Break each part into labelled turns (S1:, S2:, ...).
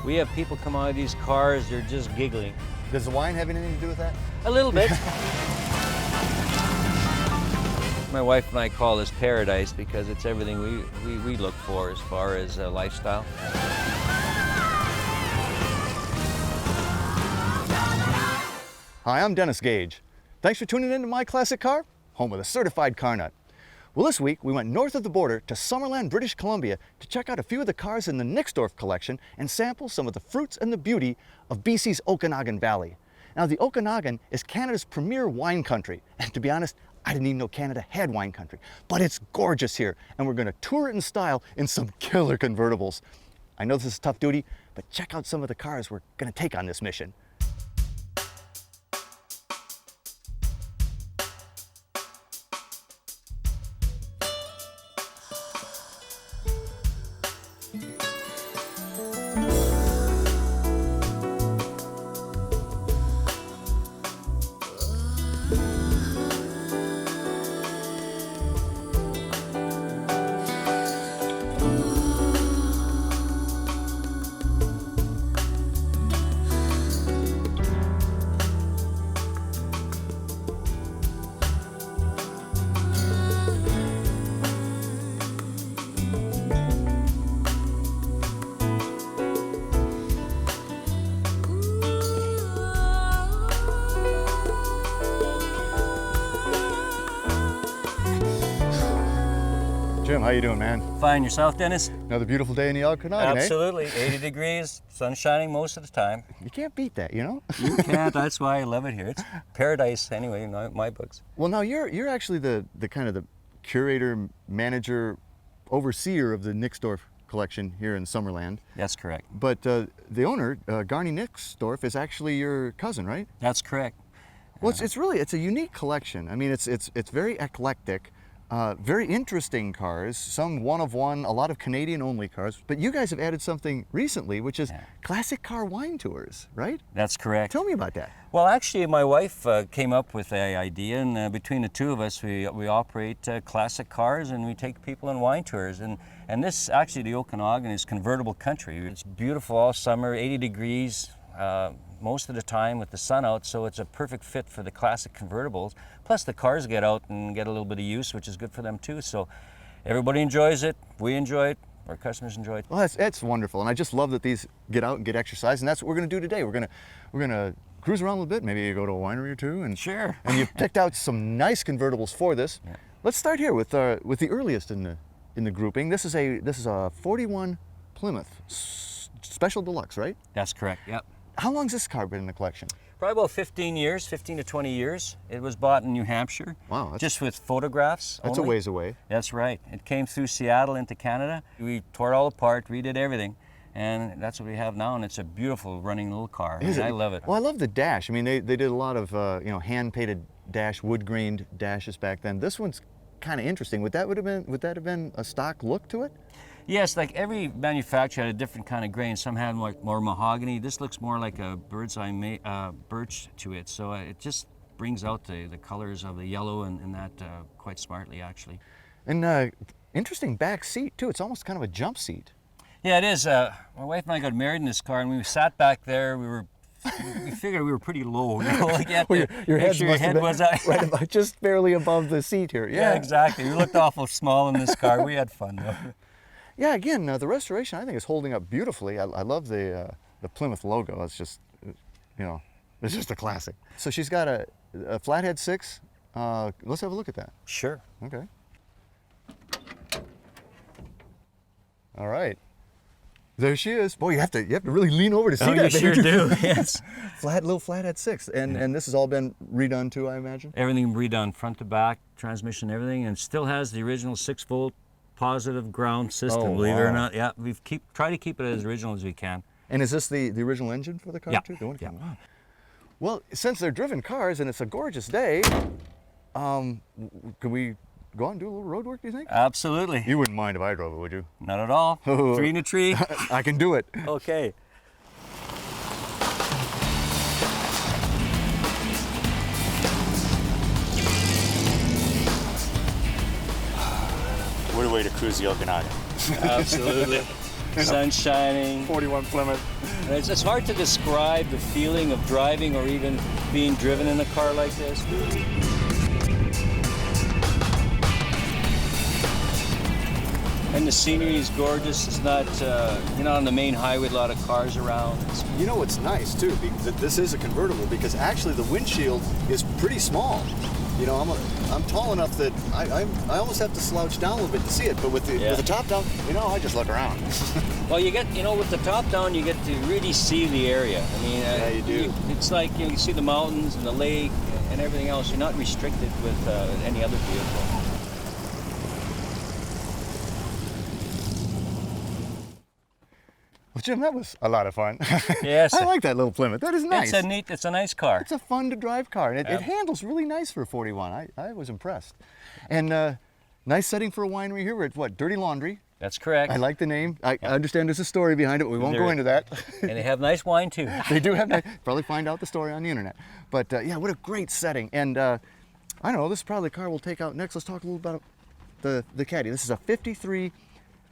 S1: We have people come out of these cars, they're just giggling.
S2: Does the wine have anything to do with that?
S1: A little bit. My wife and I call this paradise because it's everything we look for as far as lifestyle.
S2: Hi, I'm Dennis Gage. Thanks for tuning in to My Classic Car, home of the certified car nut. Well, this week we went north of the border to Summerland, British Columbia to check out a few of the cars in the Nixdorf collection and sample some of the fruits and the beauty of BC's Okanagan Valley. Now, the Okanagan is Canada's premier wine country, and to be honest, I didn't even know Canada had wine country, but it's gorgeous here, and we're gonna tour it in style in some killer convertibles. I know this is tough duty, but check out some of the cars we're gonna take on this mission. Jim, how you doing, man?
S1: Fine, yourself, Dennis?
S2: Another beautiful day in the Okanagan,
S1: Absolutely, 80 degrees, sun shining most of the time.
S2: You can't beat that, you know?
S1: You can't, that's why I love it here. It's paradise anyway in my books.
S2: Well, now you're actually the kind of the curator, manager, overseer of the Nixdorf collection here in Summerland.
S1: That's correct.
S2: But the owner, Garni Nixdorf, is actually your cousin, right?
S1: That's correct.
S2: Well, it's a unique collection. I mean, it's very eclectic. Very interesting cars, some one of one, a lot of Canadian-only cars. But you guys have added something recently, which is classic car wine tours, right?
S1: That's correct.
S2: Tell me about that.
S1: Well, actually, my wife came up with the idea, and between the two of us, we operate classic cars, and we take people on wine tours. And this, actually, the Okanagan is convertible country. It's beautiful all summer, 80 degrees. Most of the time with the sun out, so it's a perfect fit for the classic convertibles. Plus the cars get out and get a little bit of use, which is good for them too. So everybody enjoys it, we enjoy it, our customers enjoy it.
S2: Well, that's wonderful, and I just love that these get out and get exercise, and that's what we're going to do today. We're gonna cruise around a little bit, maybe go to a winery or two, and
S1: sure.
S2: And you've picked out some nice convertibles for this. Yeah. Let's start here with the earliest in the grouping. This is a 41 Plymouth Special Deluxe, right?
S1: That's correct. Yep.
S2: How long's this car been in the collection?
S1: Probably about 15 years, 15 to 20 years. It was bought in New Hampshire.
S2: Wow.
S1: Just with photographs
S2: That's
S1: only.
S2: a ways away.
S1: That's right. It came through Seattle into Canada. We tore it all apart, redid everything, and that's what we have now, and it's a beautiful running little car. I love it.
S2: Well, I love the dash. I mean, they did a lot of hand-painted dash, wood-grained dashes back then. This one's kind of interesting. Would that have been a stock look to it? Yes,
S1: like every manufacturer had a different kind of grain. Some had more mahogany. This looks more like a bird's eye birch to it. So it just brings out the colors of the yellow and that quite smartly, actually.
S2: And interesting back seat, too. It's almost kind of a jump seat.
S1: Yeah, it is. My wife and I got married in this car, and we sat back there. We figured we were pretty low. You know, like
S2: your head was right about, just barely above the seat here.
S1: Yeah, exactly. We looked awful small in this car. We had fun, though.
S2: Yeah, again, the restoration I think is holding up beautifully. I love the Plymouth logo. It's just, it's just a classic. So she's got a Flathead 6. Let's have a look at that.
S1: Sure.
S2: Okay. All right. There she is. Boy, you have to really lean over to see that.
S1: You sure do. Yes.
S2: Little Flathead 6, and this has all been redone too, I imagine.
S1: Everything redone, front to back, transmission, everything, and still has the original 6-volt. Positive ground system, believe it or not. Yeah, we've tried to keep it as original as we can.
S2: And is this the original engine for the car too?
S1: Yeah.
S2: Wow. Well, since they're driven cars and it's a gorgeous day, could we go out and do a little road work, do you think?
S1: Absolutely.
S2: You wouldn't mind if I drove it, would you?
S1: Not at all. Three in a tree.
S2: I can do it.
S1: Okay.
S2: What a way to cruise the Okanagan.
S1: Absolutely. sun shining.
S2: 41 Plymouth.
S1: And it's hard to describe the feeling of driving or even being driven in a car like this. And the scenery is gorgeous. It's not, you're not on the main highway with a lot of cars around.
S2: You know what's nice too, that this is a convertible, because actually the windshield is pretty small. You know, I'm tall enough that I almost have to slouch down a little bit to see it, but with the top down, you know, I just look around.
S1: Well, you get, you know, with the top down, you get to really see the area. I mean,
S2: yeah, you do.
S1: It's like, you know, you see the mountains and the lake and everything else. You're not restricted with any other vehicle.
S2: Well, Jim, that was a lot of fun.
S1: Yes.
S2: I like that little Plymouth. That is nice.
S1: It's a nice car.
S2: It's a fun to drive car, and it handles really nice for a 41. I was impressed. And nice setting for a winery here. We're at what, Dirty Laundry?
S1: That's correct.
S2: I like the name. I understand there's a story behind it, but we won't go into that.
S1: And they have nice wine too.
S2: They do have nice, probably find out the story on the internet. But yeah, what a great setting. And I don't know, this is probably the car we'll take out next. Let's talk a little about the Caddy. This is a 53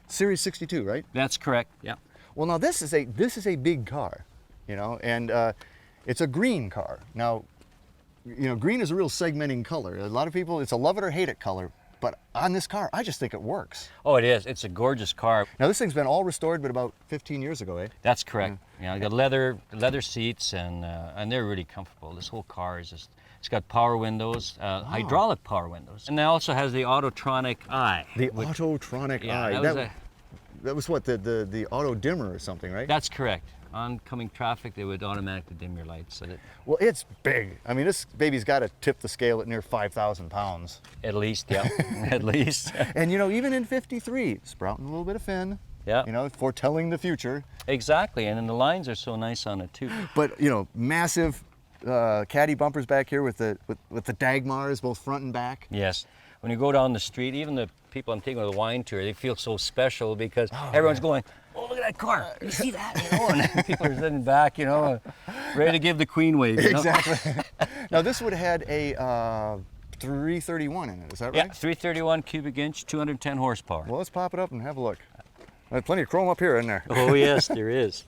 S2: Series 62, right?
S1: That's correct, yeah.
S2: Well, now this is a big car, you know, and it's a green car. Now, you know, green is a real segmenting color. A lot of people, it's a love it or hate it color, but on this car, I just think it works.
S1: Oh, it is. It's a gorgeous car.
S2: Now, this thing's been all restored, but about 15 years ago, eh?
S1: That's correct. Yeah, you got leather seats, and they're really comfortable. This whole car is just, it's got power windows, hydraulic power windows, and it also has the Autotronic Eye.
S2: The Autotronic Eye. That was what, the auto dimmer or something, right?
S1: That's correct. Oncoming traffic, they would automatically dim your lights. So that,
S2: well, it's big. I mean, this baby's got to tip the scale at near 5,000 pounds.
S1: At least, yeah, at least.
S2: And you know, even in 53, sprouting a little bit of fin.
S1: Yeah.
S2: You know, foretelling the future.
S1: Exactly, and then the lines are so nice on it too.
S2: But you know, massive Caddy bumpers back here with the dagmars, both front and back.
S1: Yes. When you go down the street, even the people I'm taking with a wine tour, they feel so special because everyone's going, oh, look at that car. You see that? You know? And people are sitting back, you know, ready to give the queen wave. You know?
S2: Exactly. Now, this would have had a 331 in it, is that right?
S1: Yeah, 331 cubic inch, 210 horsepower.
S2: Well, let's pop it up and have a look. There's plenty of chrome up here, isn't there?
S1: Oh, yes, there is.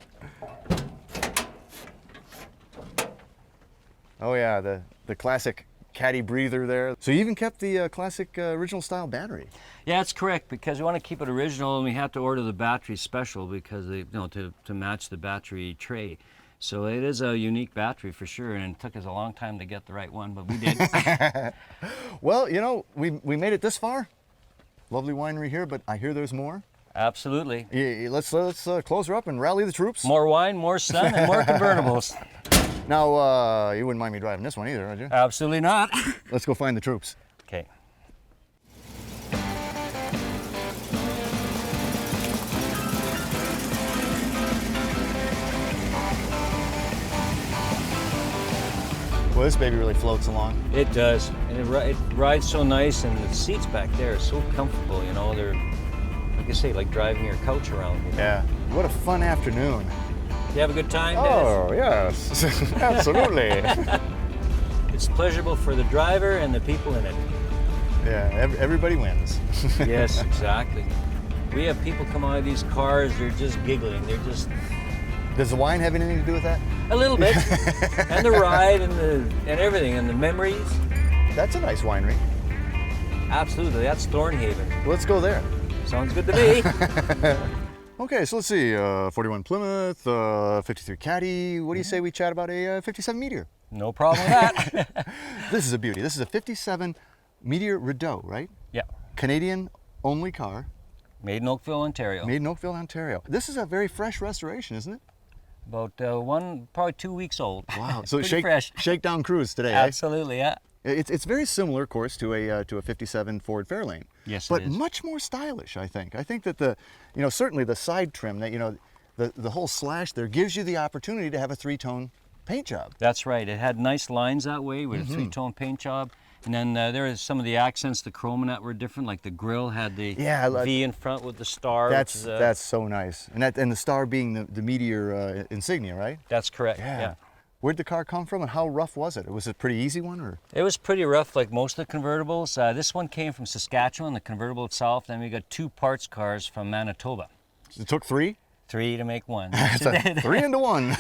S2: Oh, yeah, the classic Caddy breather there. So you even kept the classic original style battery.
S1: Yeah, that's correct, because we want to keep it original, and we had to order the battery special because they, you know, to match the battery tray. So it is a unique battery for sure, and it took us a long time to get the right one, but we did.
S2: Well, you know, we made it this far. Lovely winery here, but I hear there's more.
S1: Absolutely.
S2: Yeah, let's close her up and rally the troops.
S1: More wine, more sun, and more convertibles.
S2: Now, you wouldn't mind me driving this one either, would you?
S1: Absolutely not.
S2: Let's go find the troops.
S1: Okay.
S2: Well, this baby really floats along.
S1: It does, and it rides so nice, and the seats back there are so comfortable, you know, they're, like I say, like driving your couch around. You know?
S2: Yeah, what a fun afternoon.
S1: You have a good time,
S2: Oh, yes, absolutely.
S1: It's pleasurable for the driver and the people in it.
S2: Yeah, everybody wins.
S1: Yes, exactly. We have people come out of these cars, they're just giggling, they're just...
S2: Does the wine have anything to do with that?
S1: A little bit. And the ride and everything, and the memories.
S2: That's a nice winery.
S1: Absolutely, that's Thornhaven.
S2: Let's go there.
S1: Sounds good to me.
S2: Okay, so let's see, 41 Plymouth, 53 Caddy. What do you say we chat about a 57 Meteor?
S1: No problem with that.
S2: This is a beauty. This is a 57 Meteor Rideau, right?
S1: Yeah.
S2: Canadian only car.
S1: Made in Oakville, Ontario.
S2: Made in Oakville, Ontario. This is a very fresh restoration, isn't it?
S1: About probably 2 weeks old.
S2: Wow, so
S1: fresh.
S2: shakedown cruise today,
S1: Absolutely, yeah.
S2: It's very similar, of course, to a 57 Ford Fairlane.
S1: Yes,
S2: but
S1: it is.
S2: much more stylish, I think. I think that certainly the side trim, that the whole slash there gives you the opportunity to have a three-tone paint job.
S1: That's right. It had nice lines that way with a three-tone paint job. And then there is some of the accents, the chrome in that were different. Like the grill had the V in front with the star.
S2: That's so nice. And the star being the Meteor insignia, right?
S1: That's correct. Yeah.
S2: Where'd the car come from, and how rough was it? Was it a pretty easy one, or?
S1: It was pretty rough, like most of the convertibles. This one came from Saskatchewan, the convertible itself. Then we got 2 parts cars from Manitoba.
S2: It took 3?
S1: 3 to make 1.
S2: It's a 3 into 1.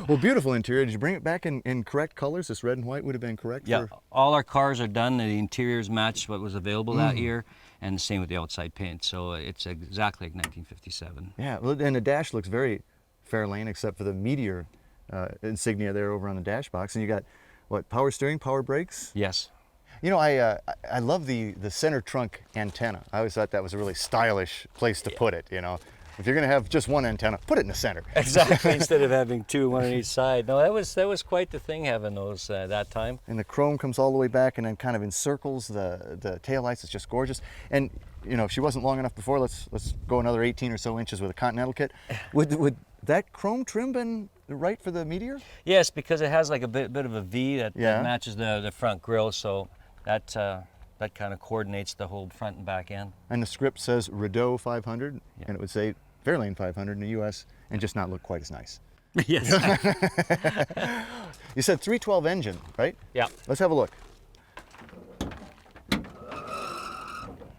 S2: Well, beautiful interior. Did you bring it back in correct colors? This red and white would have been correct?
S1: Yeah,
S2: for...
S1: all our cars are done. The interiors match what was available that year, and the same with the outside paint. So it's exactly like 1957.
S2: Yeah, and the dash looks very Fairlane, except for the Meteor insignia there over on the dash box. And you got, what, power steering, power brakes?
S1: Yes.
S2: You know, I love the center trunk antenna. I always thought that was a really stylish place to put it, you know. If you're going to have just one antenna, put it in the center.
S1: Exactly, instead of having 2, one on each side. No, that was quite the thing having those that time.
S2: And the chrome comes all the way back and then kind of encircles the taillights. It's just gorgeous. And, you know, if she wasn't long enough before, let's go another 18 or so inches with a Continental kit. Would that chrome trim been right for the Meteor?
S1: Yes, because it has like a bit of a V that matches the front grille, so that kind of coordinates the whole front and back end.
S2: And the script says Rideau 500, and it would say Fairlane 500 in the U.S. and just not look quite as nice.
S1: Yes.
S2: You said 312 engine, right?
S1: Yeah.
S2: Let's have a look.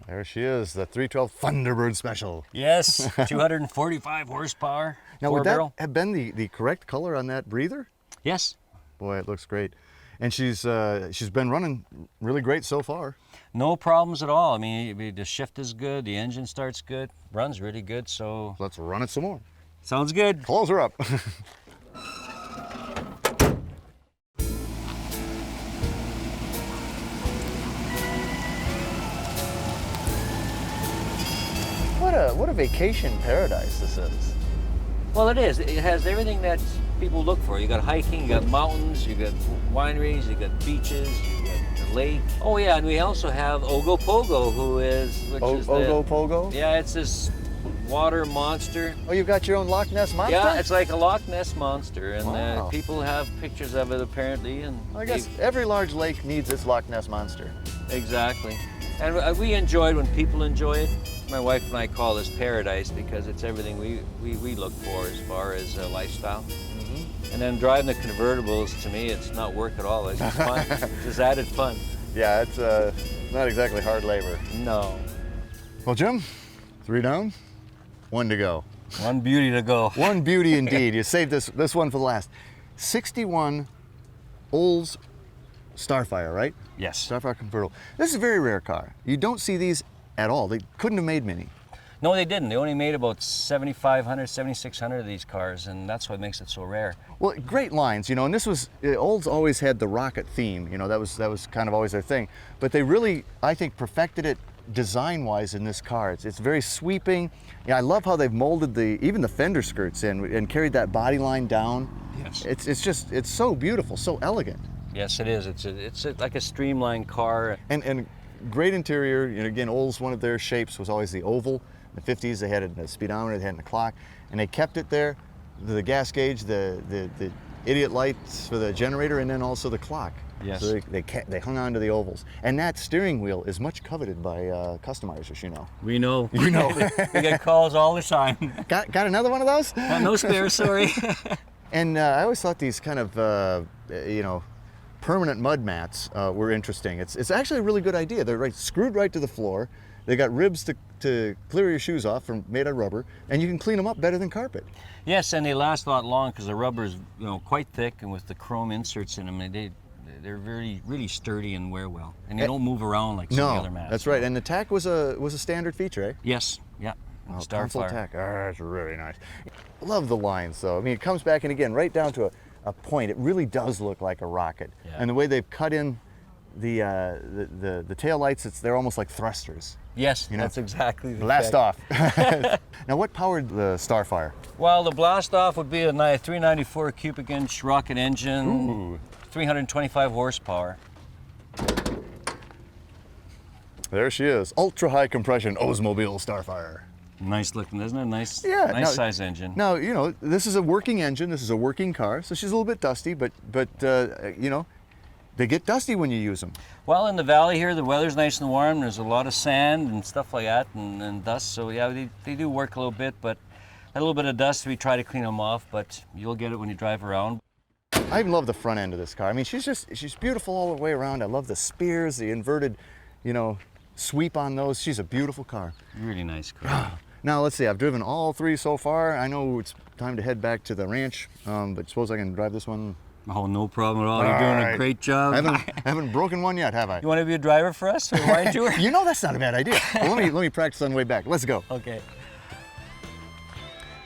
S2: There she is, the 312 Thunderbird Special.
S1: Yes, 245 horsepower.
S2: Now, would
S1: barrel.
S2: that have been the correct color on that breather?
S1: Yes.
S2: Boy, it looks great. And she's been running really great so far.
S1: No problems at all. I mean, the shift is good, the engine starts good, runs really good, so...
S2: Let's run it some more.
S1: Sounds good.
S2: Close her up. What a vacation paradise this is.
S1: Well, it is. It has everything that people look for. You got hiking, you got mountains, you got wineries, you got beaches, you got the lake. Oh yeah, and we also have Ogopogo,
S2: Ogopogo?
S1: Yeah, it's this water monster.
S2: Oh, you've got your own Loch Ness monster?
S1: Yeah, it's like a Loch Ness monster, and
S2: wow.
S1: People have pictures of it apparently. And
S2: I guess every large lake needs its Loch Ness monster.
S1: Exactly. And we enjoy it when people enjoy it. My wife and I call this paradise because it's everything we look for as far as lifestyle. Mm-hmm. And then driving the convertibles, to me, it's not work at all. It's just fun. It's just added fun.
S2: Yeah, it's not exactly hard labor.
S1: No.
S2: Well, Jim, 3 down, 1 to go.
S1: One beauty to go.
S2: One beauty indeed. You saved this one for the last. 61 Olds Starfire, right?
S1: Yes.
S2: Starfire convertible. This is a very rare car. You don't see these at all. They couldn't have made many.
S1: No, they didn't. They only made about 7,500, 7,600 of these cars, and that's what makes it so rare.
S2: Well, great lines, you know, and this was, Olds always had the rocket theme, you know, that was kind of always their thing. But they really, I think, perfected it design-wise in this car. It's very sweeping. Yeah, I love how they've molded even the fender skirts in and carried that body line down.
S1: Yes.
S2: It's so beautiful, so elegant.
S1: Yes, it is. It's like a streamlined car.
S2: And great interior. You know, again, Olds, one of their shapes was always the oval. In the 50s, they had it in a speedometer, they had it in a clock, and they kept it there. The gas gauge, the idiot lights for the generator, and then also the clock.
S1: Yes.
S2: So they hung on to the ovals. And that steering wheel is much coveted by customizers, you know.
S1: We know.
S2: You know.
S1: We get calls all the time.
S2: Got another one of those?
S1: No spare, sorry.
S2: And I always thought these kind of, you know, permanent mud mats were interesting. It's actually a really good idea. They're screwed right to the floor. They got ribs to clear your shoes off made out of rubber, and you can clean them up better than carpet.
S1: Yes, and they last a lot long because the rubber is, you know, quite thick, and with the chrome inserts in them, they're really sturdy and wear well, and they don't move around like some of the other mats.
S2: That's right. And the tack was a standard feature, eh?
S1: Yes. Yeah.
S2: Oh, console tack. Oh, that's really nice. Love the lines, though. I mean, it comes back, and again, right down to a point. It really does look like a rocket. Yeah. And the way they've cut in the tail lights, they're almost like thrusters.
S1: Yes,
S2: you know?
S1: That's exactly the
S2: blast off. Now, what powered the Starfire?
S1: Well, the blast off would be a 394 cubic inch rocket engine.
S2: Ooh.
S1: 325 horsepower.
S2: There she is, ultra high compression Oldsmobile Starfire.
S1: Nice looking, isn't it? Nice,
S2: yeah,
S1: nice size engine.
S2: Now, you know, this is a working engine. This is a working car, so she's a little bit dusty, but you know, they get dusty when you use them.
S1: Well, in the valley here, the weather's nice and warm. There's a lot of sand and stuff like that, and dust. So yeah, they do work a little bit, but a little bit of dust, we try to clean them off, but you'll get it when you drive around.
S2: I even love the front end of this car. I mean, she's beautiful all the way around. I love the spears, the inverted, you know, sweep on those. She's a beautiful car.
S1: Really nice car.
S2: Now let's see, I've driven all three so far. I know it's time to head back to the ranch, but suppose I can drive this one.
S1: Oh, no problem at all. You're doing a great job.
S2: I haven't broken one yet, have I?
S1: You want to be a driver for us, or wine tour?
S2: You know that's not a bad idea. Well, let me practice on the way back. Let's go.
S1: Okay.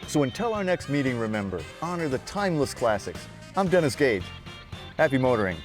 S2: So until our next meeting, remember, honor the timeless classics. I'm Dennis Gage. Happy motoring.